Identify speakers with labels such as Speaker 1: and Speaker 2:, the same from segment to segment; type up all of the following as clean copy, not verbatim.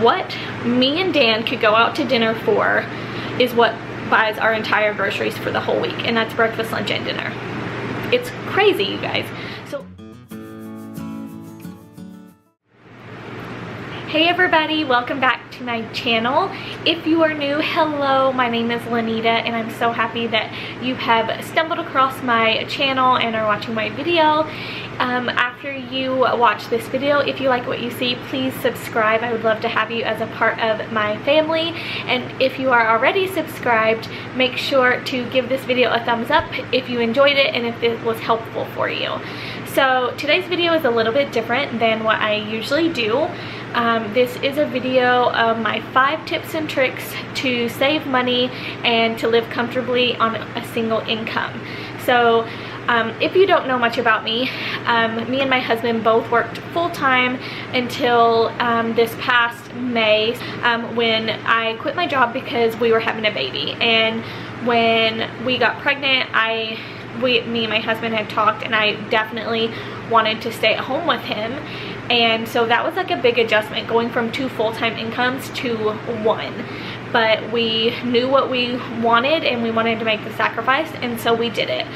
Speaker 1: What me and Dan could go out to dinner for is what buys our entire groceries for the whole week, and that's breakfast, lunch, and dinner. It's crazy, you guys. So hey everybody, welcome back to my channel. If you are new, hello, my name is Lanita and I'm so happy that you have stumbled across my channel and are watching my video. After you watch this video, if you like what you see, please subscribe. I would love to have you as a part of my family. And if you are already subscribed, make sure to give this video a thumbs up if you enjoyed it and if it was helpful for you. So today's video is a little bit different than what I usually do. This is a video of my 5 tips and tricks to save money and to live comfortably on a single income. So if you don't know much about me, me and my husband both worked full-time until this past May when I quit my job because we were having a baby. And when we got pregnant, me and my husband had talked, and I definitely wanted to stay at home with him. And so that was like a big adjustment, going from 2 full-time incomes to 1. But we knew what we wanted and we wanted to make the sacrifice, and so we did it.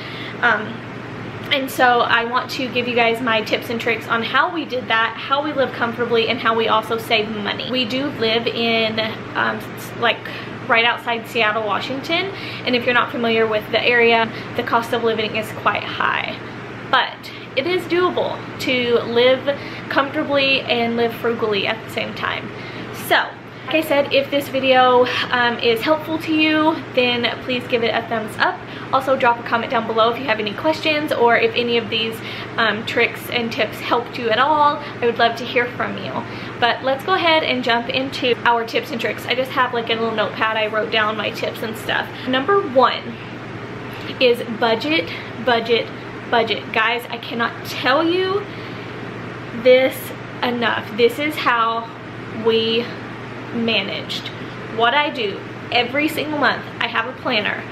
Speaker 1: And so I want to give you guys my tips and tricks on how we did that, how we live comfortably, and how we also save money. We do live in like right outside Seattle, Washington, and if you're not familiar with the area, the cost of living is quite high. But it is doable to live comfortably and live frugally at the same time. So, like I said, if this video is helpful to you, then please give it a thumbs up. Also, drop a comment down below if you have any questions or if any of these tricks and tips helped you at all. I would love to hear from you. But let's go ahead and jump into our tips and tricks. I just have like a little notepad. I wrote down my tips and stuff. Number 1 is budget, budget, budget. Guys, I cannot tell you this enough. This is how we managed. What I do every single month, I have a planner,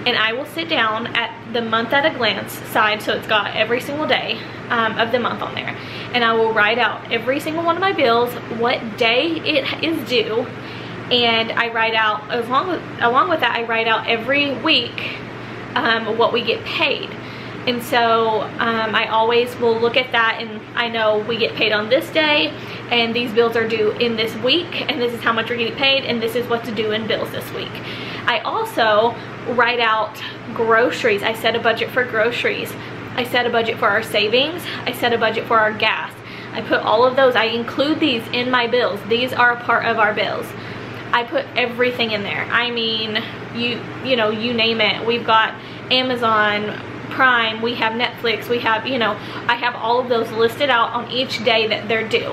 Speaker 1: and I will sit down at the month at a glance side, so it's got every single day of the month on there, and I will write out every single one of my bills, what day it is due, and I write out, along with that, I write out every week what we get paid. And so I always will look at that, and I know we get paid on this day, and these bills are due in this week, and this is how much we're getting paid, and this is what to do in bills this week. I also write out groceries. I set a budget for groceries. I set a budget for our savings. I set a budget for our gas. I put all of those, I include these in my bills. These are a part of our bills. I put everything in there. I mean, you know, you name it. We've got Amazon Prime, we have Netflix, we have, you know, I have all of those listed out on each day that they're due.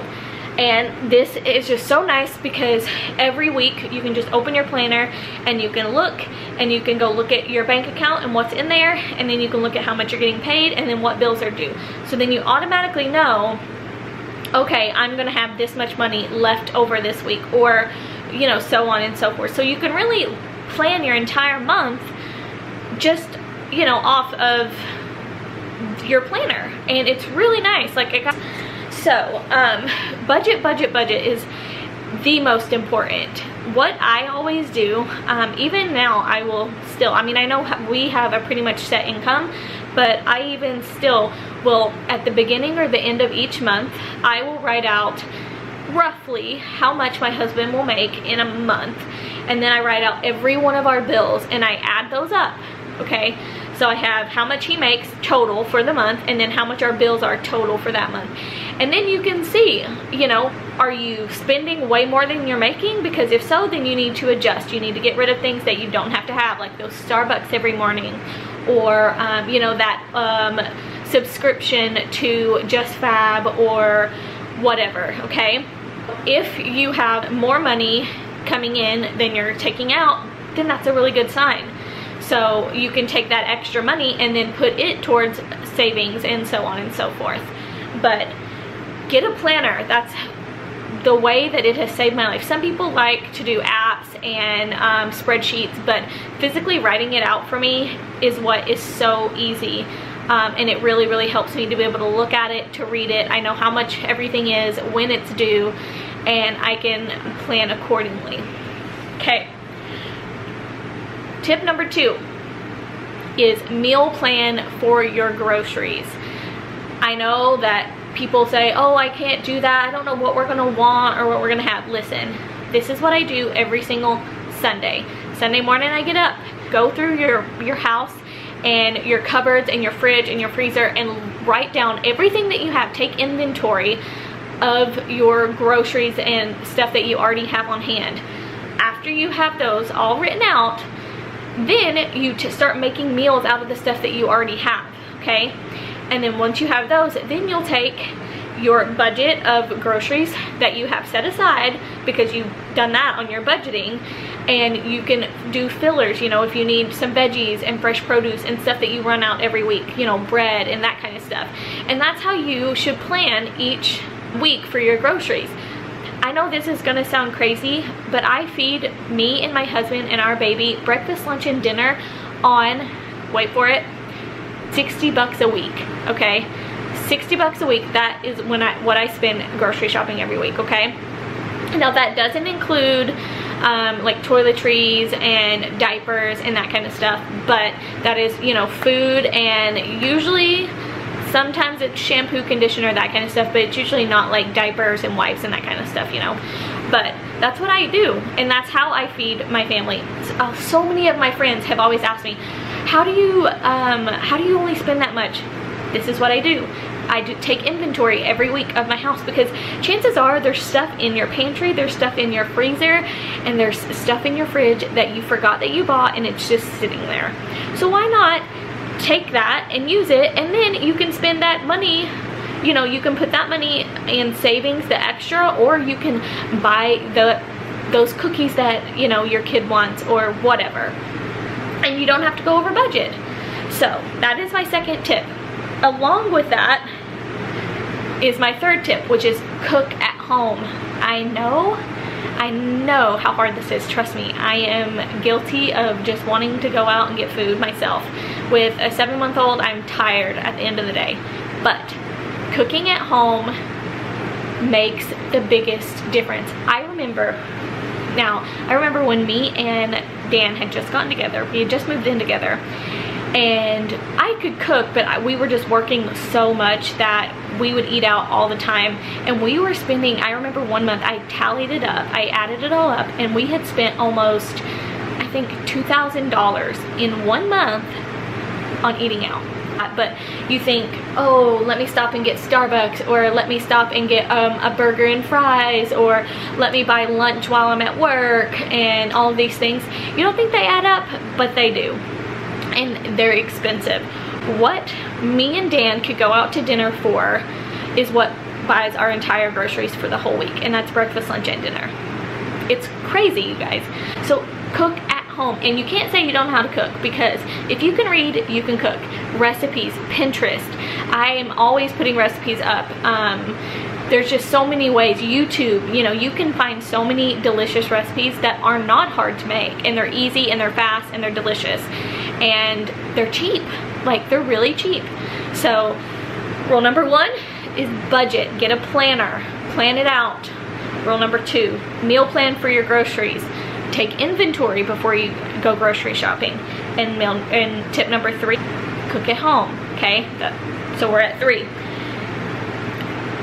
Speaker 1: And this is just so nice because every week you can just open your planner and you can look, and you can go look at your bank account and what's in there, and then you can look at how much you're getting paid and then what bills are due. So then you automatically know, okay, I'm gonna have this much money left over this week, or, you know, so on and so forth. So you can really plan your entire month just, you know, off of your planner, and it's really nice. Like, budget, budget, budget is the most important. What I always do, even now, I will still, I mean, I know we have a pretty much set income, but I even still will, at the beginning or the end of each month, I will write out roughly how much my husband will make in a month, and then I write out every one of our bills and I add those up. Okay, so I have how much he makes total for the month, and then how much our bills are total for that month. And then you can see, you know, are you spending way more than you're making? Because if so, then you need to adjust. You need to get rid of things that you don't have to have, like those Starbucks every morning, or you know, that subscription to Just Fab or whatever. Okay, if you have more money coming in than you're taking out, then that's a really good sign. So you can take that extra money and then put it towards savings and so on and so forth. But get a planner. That's the way that it has saved my life. Some people like to do apps and spreadsheets, but physically writing it out for me is what is so easy. And it really, really helps me to be able to look at it, to read it. I know how much everything is, when it's due, and I can plan accordingly. Okay. Tip number 2 is meal plan for your groceries. I know that people say, oh, I can't do that, I don't know what we're gonna want or what we're gonna have. Listen, this is what I do every single Sunday. Sunday morning I get up, go through your house and your cupboards and your fridge and your freezer and write down everything that you have. Take inventory of your groceries and stuff that you already have on hand. After you have those all written out, then you start making meals out of the stuff that you already have, okay? And then once you have those, then you'll take your budget of groceries that you have set aside, because you've done that on your budgeting, and you can do fillers, you know, if you need some veggies and fresh produce and stuff that you run out every week, you know, bread and that kind of stuff. And that's how you should plan each week for your groceries. I know this is gonna sound crazy, but I feed me and my husband and our baby breakfast, lunch, and dinner on, wait for it, 60 bucks a week, okay? 60 bucks a week, that is what I spend grocery shopping every week, okay? Now that doesn't include like toiletries and diapers and that kind of stuff, but that is, you know, food, and usually sometimes it's shampoo, conditioner, that kind of stuff, but it's usually not like diapers and wipes and that kind of stuff, you know. But that's what I do, and that's how I feed my family. So many of my friends have always asked me, how do you only spend that much? This is what I do. I do take inventory every week of my house, because chances are there's stuff in your pantry, there's stuff in your freezer, and there's stuff in your fridge that you forgot that you bought, and it's just sitting there. So why not take that and use it, and then you can spend that money, you know, you can put that money in savings, the extra, or you can buy those cookies that, you know, your kid wants or whatever, and you don't have to go over budget. So that is my second tip. Along with that is my third tip, which is cook at home. I know how hard this is, trust me. I am guilty of just wanting to go out and get food myself. With a 7-month-old, I'm tired at the end of the day. But cooking at home makes the biggest difference. I remember when me and Dan had just gotten together. We had just moved in together, and I could cook, but we were just working so much that we would eat out all the time, and we were spending, I remember one month, I tallied it up, I added it all up, and we had spent almost, I think, $2,000 in 1 month on eating out. But you think, oh, let me stop and get Starbucks, or let me stop and get a burger and fries, or let me buy lunch while I'm at work, and all of these things. You don't think they add up, but they do, and they're expensive. What me and Dan could go out to dinner for is what buys our entire groceries for the whole week, and that's breakfast, lunch, and dinner. It's crazy, you guys. So cook at home, and you can't say you don't know how to cook, because if you can read, you can cook. Recipes, Pinterest, I am always putting recipes up. There's just so many ways. YouTube, you know, you can find so many delicious recipes that are not hard to make, and they're easy, and they're fast, and they're delicious, and they're cheap. Like, they're really cheap. So rule number 1 is budget. Get a planner, plan it out. Rule number 2, meal plan for your groceries. Take inventory before you go grocery shopping. And tip number 3, cook at home. Okay, so we're at 3.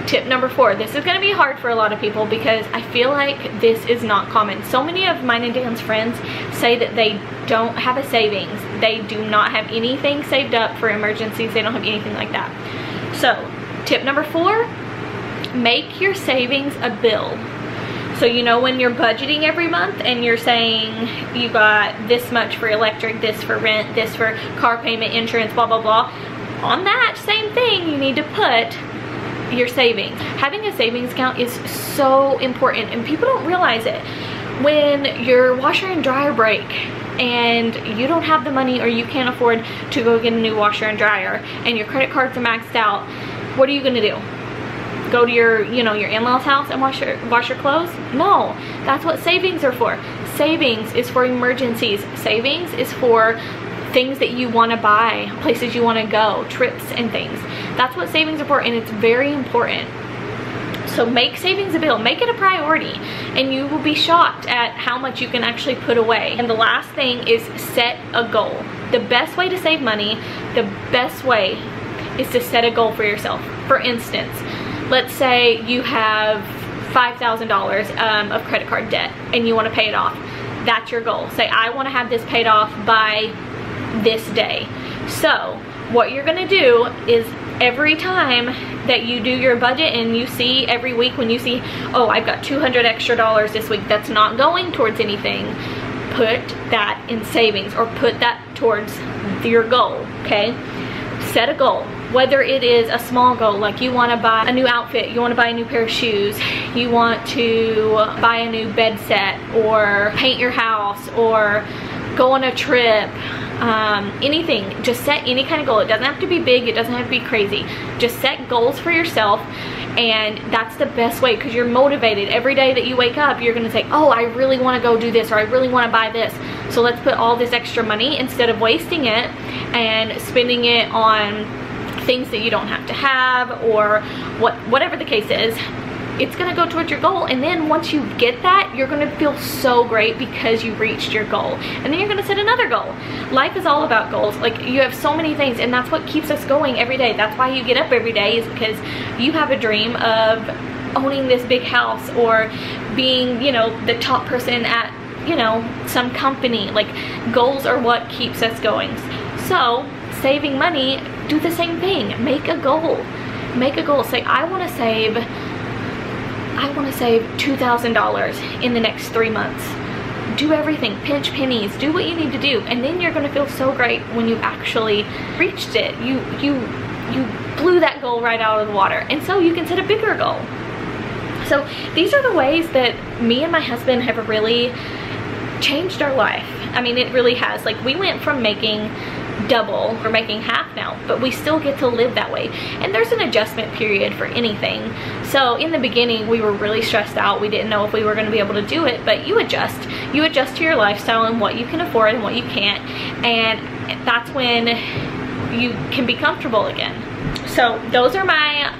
Speaker 1: Tip number 4, this is going to be hard for a lot of people, because I feel like this is not common. So many of mine and Dan's friends say that they don't have a savings. They do not have anything saved up for emergencies. They don't have anything like that. So tip number 4, make your savings a bill. So you know, when you're budgeting every month and you're saying you got this much for electric, this for rent, this for car payment, insurance, blah, blah, blah, on that same thing you need to put your savings. Having a savings account is so important, and people don't realize it. When your washer and dryer break and you don't have the money, or you can't afford to go get a new washer and dryer, and your credit cards are maxed out, what are you gonna do? Go to your, you know, your in-laws house and wash your clothes? No, that's what savings are for. Savings is for emergencies. Savings is for things that you want to buy, places you want to go, trips and things. That's what savings are for, and it's very important. So make savings a bill, make it a priority, and you will be shocked at how much you can actually put away. And the last thing is set a goal. The best way to save money, the best way is to set a goal for yourself. For instance, let's say you have $5,000 of credit card debt and you want to pay it off. That's your goal. Say, I want to have this paid off by this day. So what you're going to do is every time that you do your budget and you see every week when you see, oh, I've got $200 extra this week that's not going towards anything, put that in savings or put that towards your goal, okay? Set a goal. Whether it is a small goal, like you want to buy a new outfit, you want to buy a new pair of shoes, you want to buy a new bed set, or paint your house, or go on a trip, anything. Just set any kind of goal. It doesn't have to be big, it doesn't have to be crazy. Just set goals for yourself, and that's the best way, because you're motivated. Every day that you wake up, you're going to say, oh, I really want to go do this, or I really want to buy this. So let's put all this extra money, instead of wasting it and spending it on things that you don't have to have, or whatever the case is, it's gonna go towards your goal. And then once you get that, you're gonna feel so great because you reached your goal. And then you're gonna set another goal. Life is all about goals. Like, you have so many things, and that's what keeps us going every day. That's why you get up every day, is because you have a dream of owning this big house, or being, you know, the top person at, you know, some company. Like, goals are what keeps us going. So saving money, do the same thing. Make a goal. Make a goal. Say, I want to save $2,000 in the next 3 months. Do everything, pinch pennies, do what you need to do, and then you're going to feel so great when you actually reached it. You blew that goal right out of the water, and so you can set a bigger goal. So these are the ways that me and my husband have really changed our life. I mean, it really has. Like, we went from making double, we're making half now, but we still get to live that way. And there's an adjustment period for anything. So in the beginning, we were really stressed out. We didn't know if we were going to be able to do it, but you adjust to your lifestyle and what you can afford and what you can't, and that's when you can be comfortable again. So those are my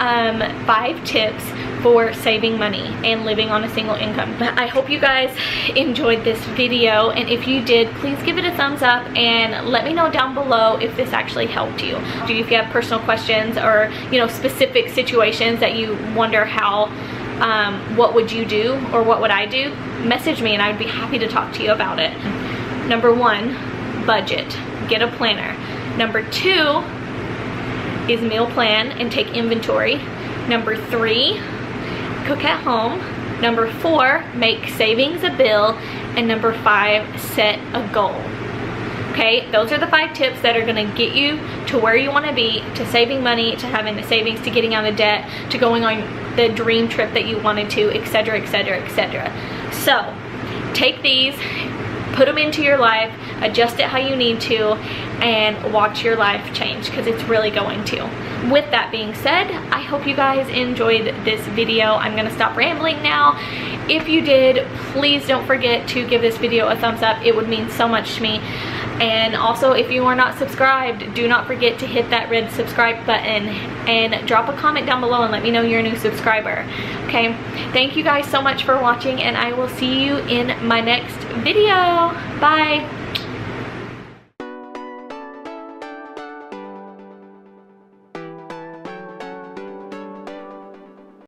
Speaker 1: 5 tips for saving money and living on a single income. I hope you guys enjoyed this video, and if you did, please give it a thumbs up and let me know down below if this actually helped you. If you have personal questions, or, you know, specific situations that you wonder how, what would you do, or what would I do, message me and I'd be happy to talk to you about it. Number 1, budget. Get a planner. Number 2 is meal plan and take inventory. Number 3, cook at home. Number 4, make savings a bill. And number 5, set a goal. Okay, those are the 5 tips that are gonna get you to where you wanna be, to saving money, to having the savings, to getting out of debt, to going on the dream trip that you wanted to, etc., etc., etc. So take these, put them into your life, adjust it how you need to, and watch your life change, because it's really going to. With that being said, I hope you guys enjoyed this video. I'm gonna stop rambling now. If you did, please don't forget to give this video a thumbs up. It would mean so much to me. And also, if you are not subscribed, do not forget to hit that red subscribe button and drop a comment down below and let me know you're a new subscriber. Okay, thank you guys so much for watching, and I will see you in my next video. Bye.